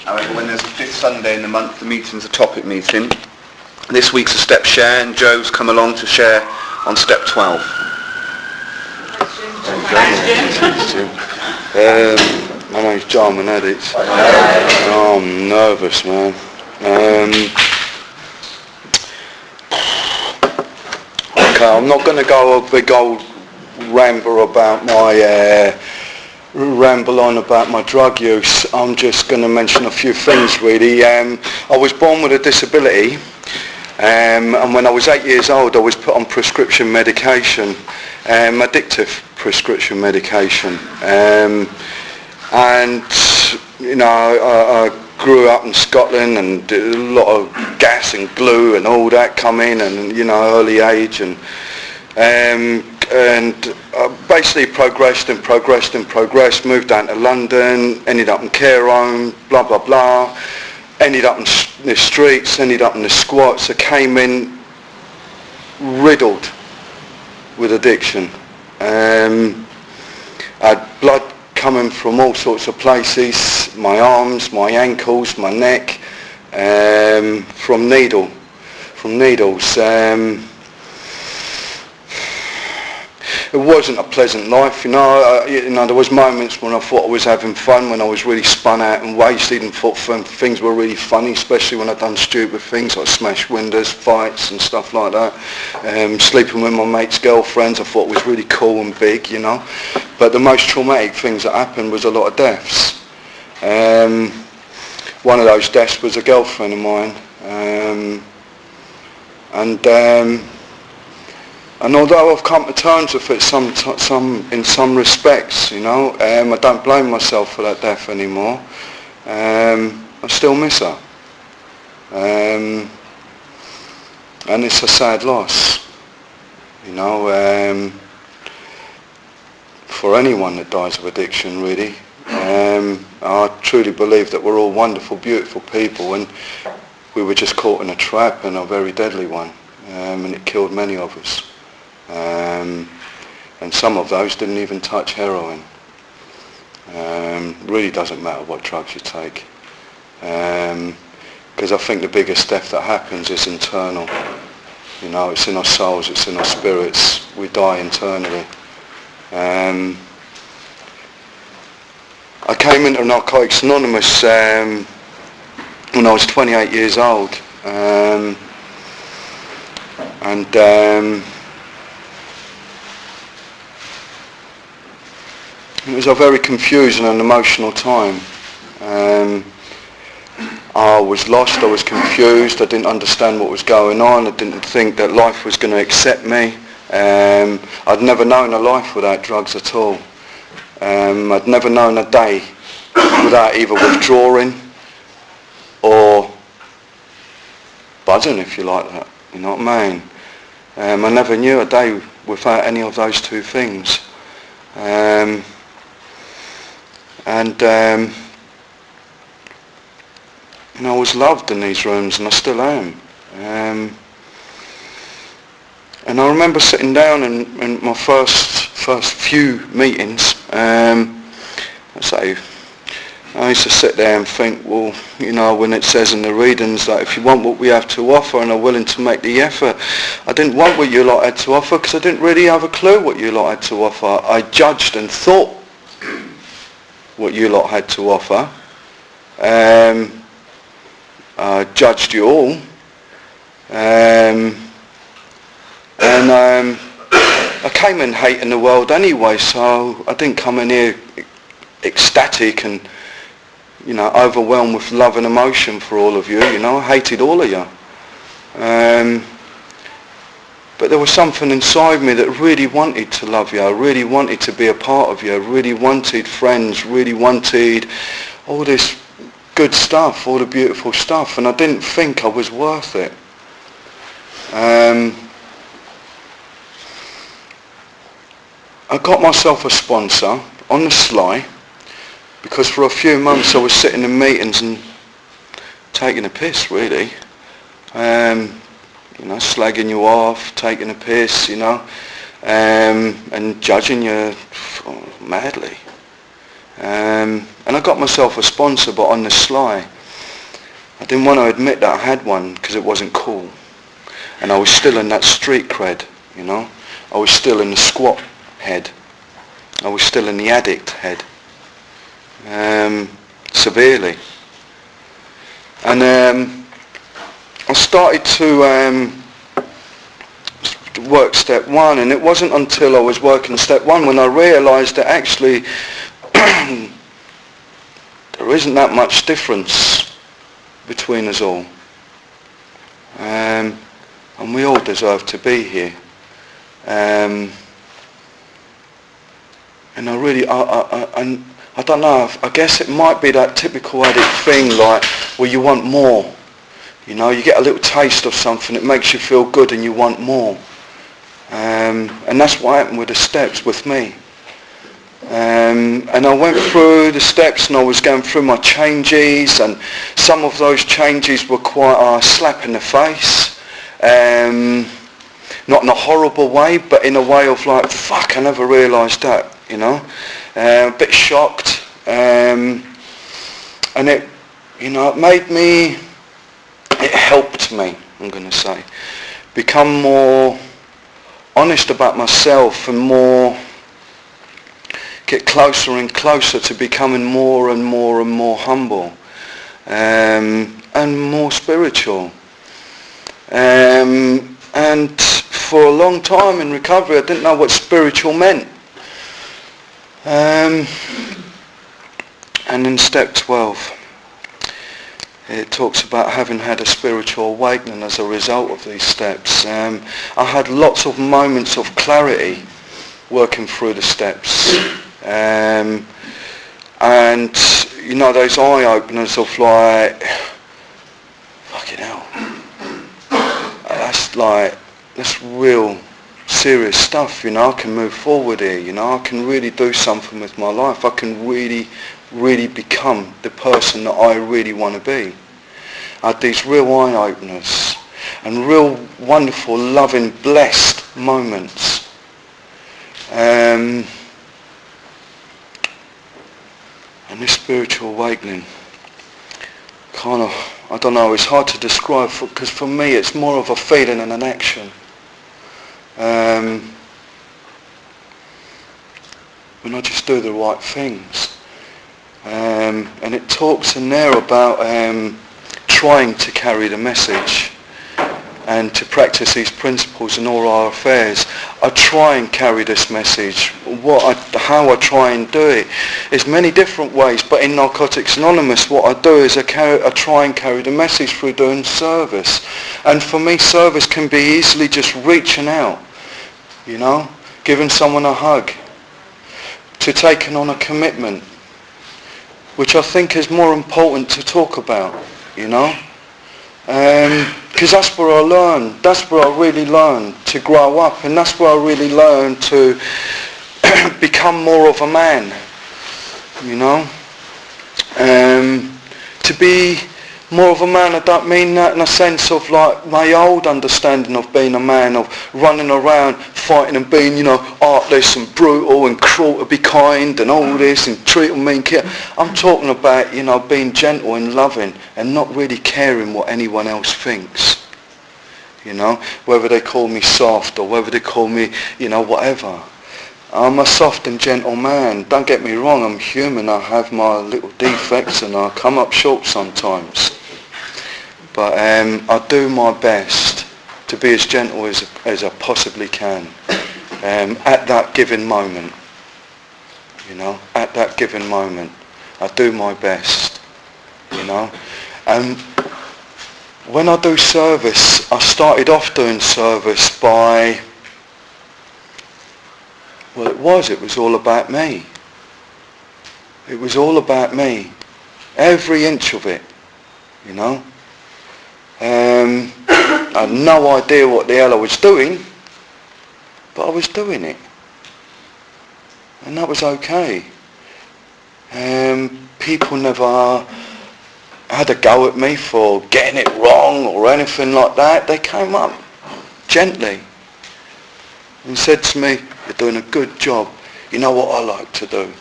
However, when there's a fifth Sunday in the month, the meeting's a topic meeting. This week's a step share, and Joe's come along to share on step 12. Thanks, Jim. My name's John, I'm an addict. Oh, I'm nervous, man. Okay, I'm not going to go a big old ramble on about my drug use. I'm just going to mention a few things, really. I was born with a disability, and when I was 8 years old, I was put on prescription medication, addictive prescription medication. And, you know, I grew up in Scotland and did a lot of gas and glue and all that come in, and, you know, early age, and basically progressed, moved down to London, ended up in care home, blah, blah, blah, ended up in the streets, ended up in the squats. I came in riddled with addiction. I had blood coming from all sorts of places, my arms, my ankles, my neck, from needles. It wasn't a pleasant life, you know. There was moments when I thought I was having fun, when I was really spun out and wasted and thought things were really funny, especially when I'd done stupid things like smash windows, fights and stuff like that. Sleeping with my mates' girlfriends, I thought was really cool and big, you know. But the most traumatic things that happened was a lot of deaths. One of those deaths was a girlfriend of mine. And although I've come to terms with it in some respects, you know, I don't blame myself for that death anymore. I still miss her. And it's a sad loss, you know, for anyone that dies of addiction, really. I truly believe that we're all wonderful, beautiful people, and we were just caught in a trap, and a very deadly one, and it killed many of us. And some of those didn't even touch heroin. Really doesn't matter what drugs you take, because I think the biggest death that happens is internal. You know, it's in our souls, it's in our spirits. We die internally. I came into Narcotics Anonymous when I was 28 years old, it was a very confusing and emotional time. I was lost, I was confused, I didn't understand what was going on, I didn't think that life was going to accept me. I'd never known a life without drugs at all. I'd never known a day without either withdrawing or buzzing, if you like that, you know what I mean? I never knew a day without any of those two things. You know, I was loved in these rooms, and I still am. And I remember sitting down in my first few meetings. I used to sit there and think, well, you know, when it says in the readings that if you want what we have to offer and are willing to make the effort, I didn't want what you lot had to offer because I didn't really have a clue what you lot had to offer. I judged and thought what you lot had to offer. I judged you all. I came in hating the world anyway, so I didn't come in here ecstatic and, you know, overwhelmed with love and emotion for all of you. You know, I hated all of you. But there was something inside me that really wanted to love you. I really wanted to be a part of you. I really wanted friends, really wanted all this good stuff, all the beautiful stuff, and I didn't think I was worth it. I got myself a sponsor on the sly, because for a few months I was sitting in meetings and taking a piss, really. You know, slagging you off, taking a piss, you know, and judging you madly. And I got myself a sponsor, but on the sly. I didn't want to admit that I had one because it wasn't cool. And I was still in that street cred, you know. I was still in the squat head. I was still in the addict head. Severely. And I started to work step one, and it wasn't until I was working step one when I realised that actually there isn't that much difference between us all. And we all deserve to be here. And I really, I don't know, I guess it might be that typical addict thing, like, well, you want more. You know, you get a little taste of something, it makes you feel good and you want more. And that's what happened with the steps with me. And I went through the steps and I was going through my changes, and some of those changes were quite a slap in the face. Not in a horrible way, but in a way of like, fuck, I never realised that, you know. A bit shocked. And it, you know, it made me, it helped me, I'm going to say, become more honest about myself and more, get closer and closer to becoming more and more and more humble, and more spiritual. And for a long time in recovery I didn't know what spiritual meant. And in step 12 it talks about having had a spiritual awakening as a result of these steps. I had lots of moments of clarity working through the steps. And you know, those eye openers of like, fucking hell, that's real serious stuff, you know. I can move forward here, you know. I can really do something with my life. I can really become the person that I really want to be. I had these real eye openers and real wonderful, loving, blessed moments. And this spiritual awakening, kind of, I don't know, it's hard to describe, because for me it's more of a feeling and an action. When I just do the right things. And it talks in there about trying to carry the message and to practice these principles in all our affairs. I try and carry this message. How I try and do it is many different ways, but in Narcotics Anonymous what I do is I try and carry the message through doing service. And for me, service can be easily just reaching out, you know, giving someone a hug, to taking on a commitment, which I think is more important to talk about, you know. Because that's where I learn, that's where I really learn to grow up, and that's where I really learn to become more of a man, you know. To be more of a man, I don't mean that in a sense of like my old understanding of being a man, of running around fighting and being, you know, heartless and brutal and cruel to be kind and all this and treating me and care. I'm talking about, you know, being gentle and loving and not really caring what anyone else thinks, you know, whether they call me soft or whether they call me, you know, whatever. I'm a soft and gentle man. Don't get me wrong, I'm human. I have my little defects and I come up short sometimes. But I do my best to be as gentle as I possibly can at that given moment. You know, at that given moment. I do my best, you know. And when I do service, I started off doing service by, well, it was all about me. It was all about me. Every inch of it, you know. I had no idea what the hell I was doing, but I was doing it. And that was okay. People never had a go at me for getting it wrong or anything like that. They came up gently and said to me, "You're doing a good job. You know what I like to do."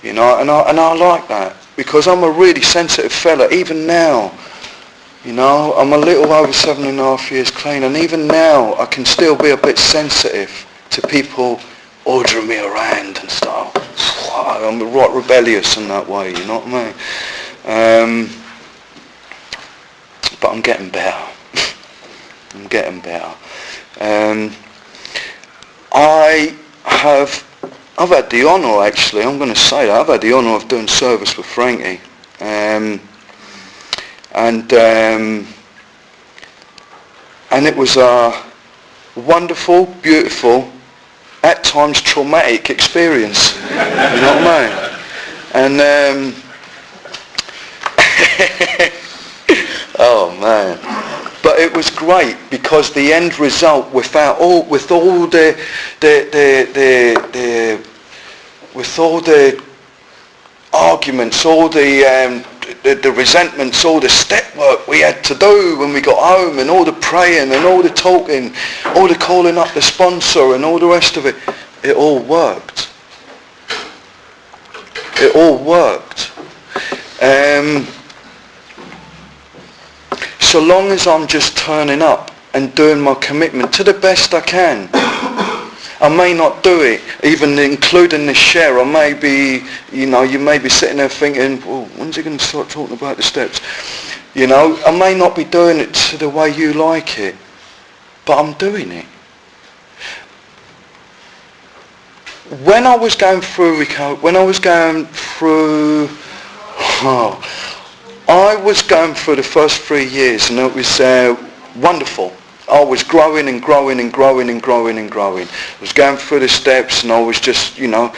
You know, and I like that, because I'm a really sensitive fella. Even now, You know, I'm a little over 7.5 years clean, and even now I can still be a bit sensitive to people ordering me around and stuff. I'm right rebellious in that way, you know what I mean? But I'm getting better. I'm getting better. I've had the honour, actually, I'm going to say that, I've had the honour of doing service with Frankie. And it was a wonderful, beautiful, at times traumatic experience. You know what I mean? And oh man. But it was great because the end result, with all the arguments, all the resentments, all the step work we had to do when we got home, and all the praying and all the talking, all the calling up the sponsor and all the rest of it, it all worked. It all worked. So long as I'm just turning up and doing my commitment to the best I can. I may not do it, even including this share. I may be, you may be sitting there thinking, well, when's he going to start talking about the steps? You know, I may not be doing it to the way you like it, but I'm doing it. When I was going through the first 3 years, and it was wonderful. I was growing and growing and growing and growing and growing. I was going through the steps, and I was just, I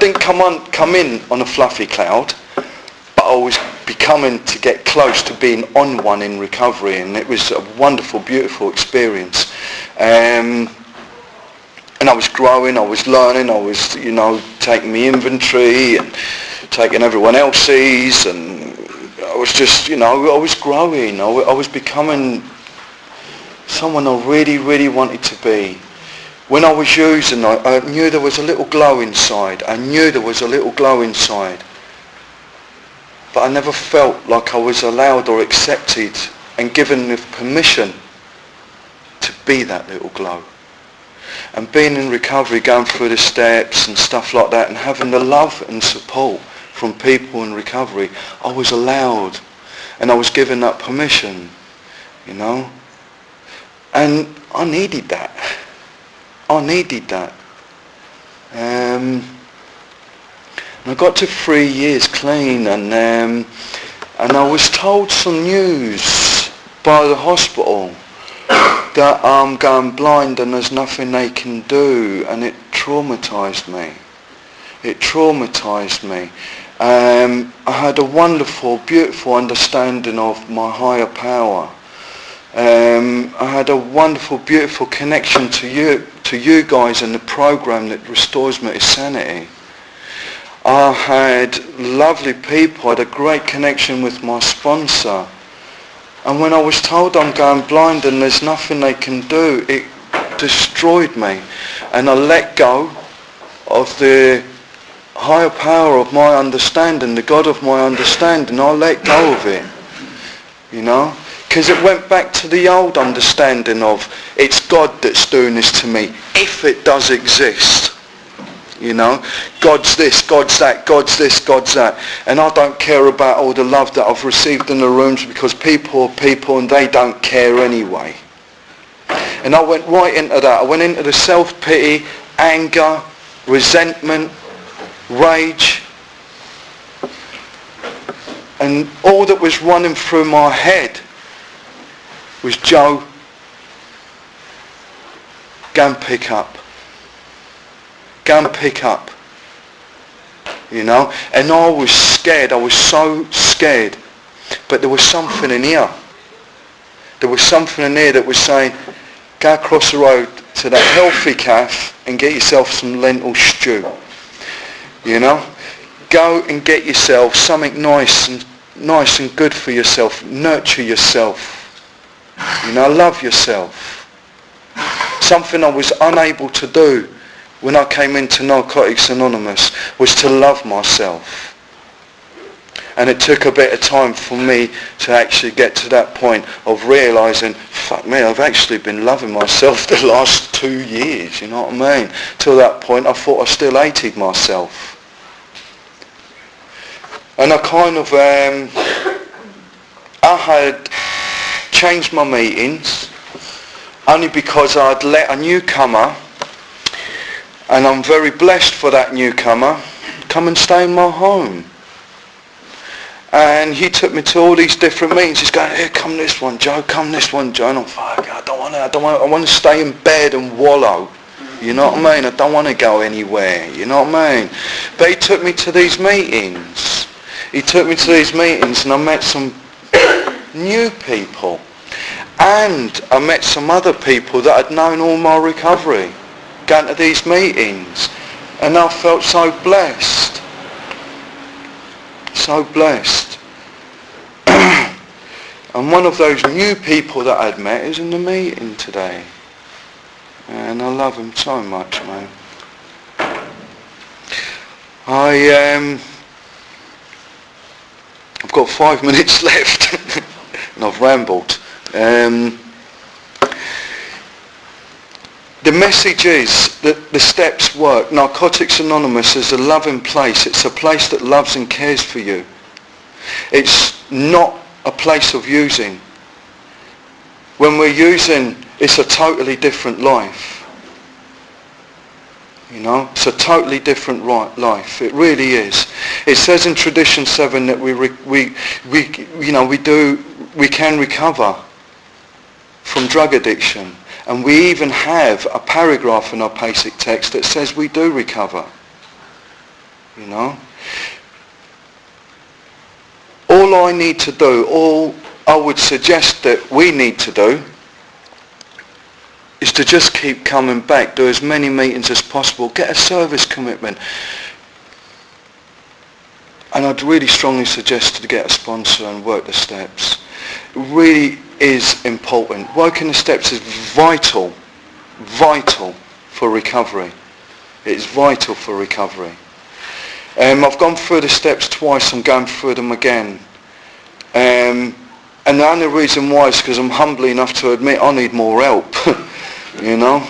didn't come in on a fluffy cloud, but I was becoming to get close to being on one in recovery, and it was a wonderful, beautiful experience. And I was growing, I was learning, I was, taking my inventory and taking everyone else's, and I was just, I was growing. I was becoming someone I really, really wanted to be. When I was using, I knew there was a little glow inside. I knew there was a little glow inside. But I never felt like I was allowed or accepted and given the permission to be that little glow. And being in recovery, going through the steps and stuff like that, and having the love and support from people in recovery, I was allowed, and I was given that permission, and I needed that. And I got to 3 years clean, and I was told some news by the hospital that I'm going blind and there's nothing they can do, and it traumatized me. I had a wonderful, beautiful understanding of my higher power. I had a wonderful, beautiful connection to you guys and the program that restores me to sanity. I had lovely people, I had a great connection with my sponsor. And when I was told I'm going blind and there's nothing they can do, it destroyed me. And I let go of the higher power of my understanding, the God of my understanding. I let go of it, because it went back to the old understanding of it's God that's doing this to me, if it does exist. God's this, God's that, God's this, God's that. And I don't care about all the love that I've received in the rooms, because people are people and they don't care anyway. And I went right into that. I went into the self-pity, anger, resentment, rage. And all that was running through my head was, Joe, go and pick up. Go and pick up. And I was scared. I was so scared. But there was something in here. There was something in here that was saying, go across the road to that healthy cafe and get yourself some lentil stew. Go and get yourself something nice and good for yourself. Nurture yourself. Love yourself. Something I was unable to do when I came into Narcotics Anonymous was to love myself. And it took a bit of time for me to actually get to that point of realising, fuck me, I've actually been loving myself the last 2 years, you know what I mean? Till that point I thought I still hated myself. And I kind of, I had changed my meetings only because I'd let a newcomer, and I'm very blessed for that newcomer, come and stay in my home. And he took me to all these different meetings. He's going, here, come this one, Joe, come this one, Joe. And I'm fuck, I want to stay in bed and wallow. You know what I mean? I don't want to go anywhere. You know what I mean? But he took me to these meetings. And I met some new people. And I met some other people that had known all my recovery, going to these meetings. And I felt so blessed. So blessed. And one of those new people that I'd met is in the meeting today. And I love him so much, man. I've got 5 minutes left and I've rambled. The message is that the steps work. Narcotics Anonymous is a loving place. It's a place that loves and cares for you. It's not a place of using. When we're using, it's a totally different life. You know, it's a totally different life. It really is. It says in Tradition 7 that we can recover from drug addiction. And we even have a paragraph in our basic text that says we do recover. You know? All I need to do, all I would suggest that we need to do, is to just keep coming back, do as many meetings as possible, get a service commitment. And I'd really strongly suggest to get a sponsor and work the steps. It really is important. Working the steps is vital for recovery. It is vital for recovery. I've gone through the steps twice, I'm going through them again. And the only reason why is because I'm humble enough to admit I need more help. You know?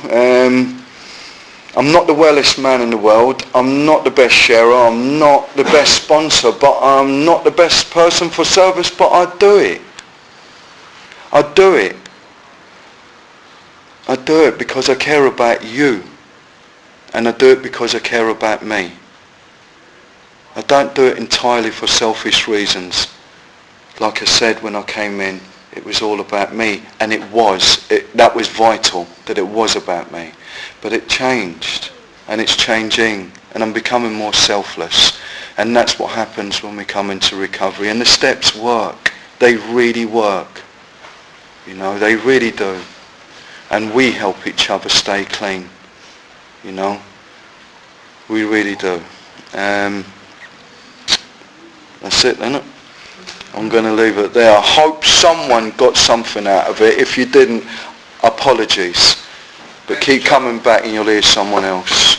I'm not the wellest man in the world, I'm not the best sharer, I'm not the best sponsor, but I'm not the best person for service, but I do it. I do it because I care about you. And I do it because I care about me. I don't do it entirely for selfish reasons. Like I said when I came in, it was all about me. And that was vital, that it was about me. But it changed. And it's changing. And I'm becoming more selfless. And that's what happens when we come into recovery. And the steps work. They really work. You know, they really do. And we help each other stay clean. You know, we really do. That's it, isn't it? I'm going to leave it there. I hope someone got something out of it. If you didn't, apologies. But keep coming back and you'll hear someone else.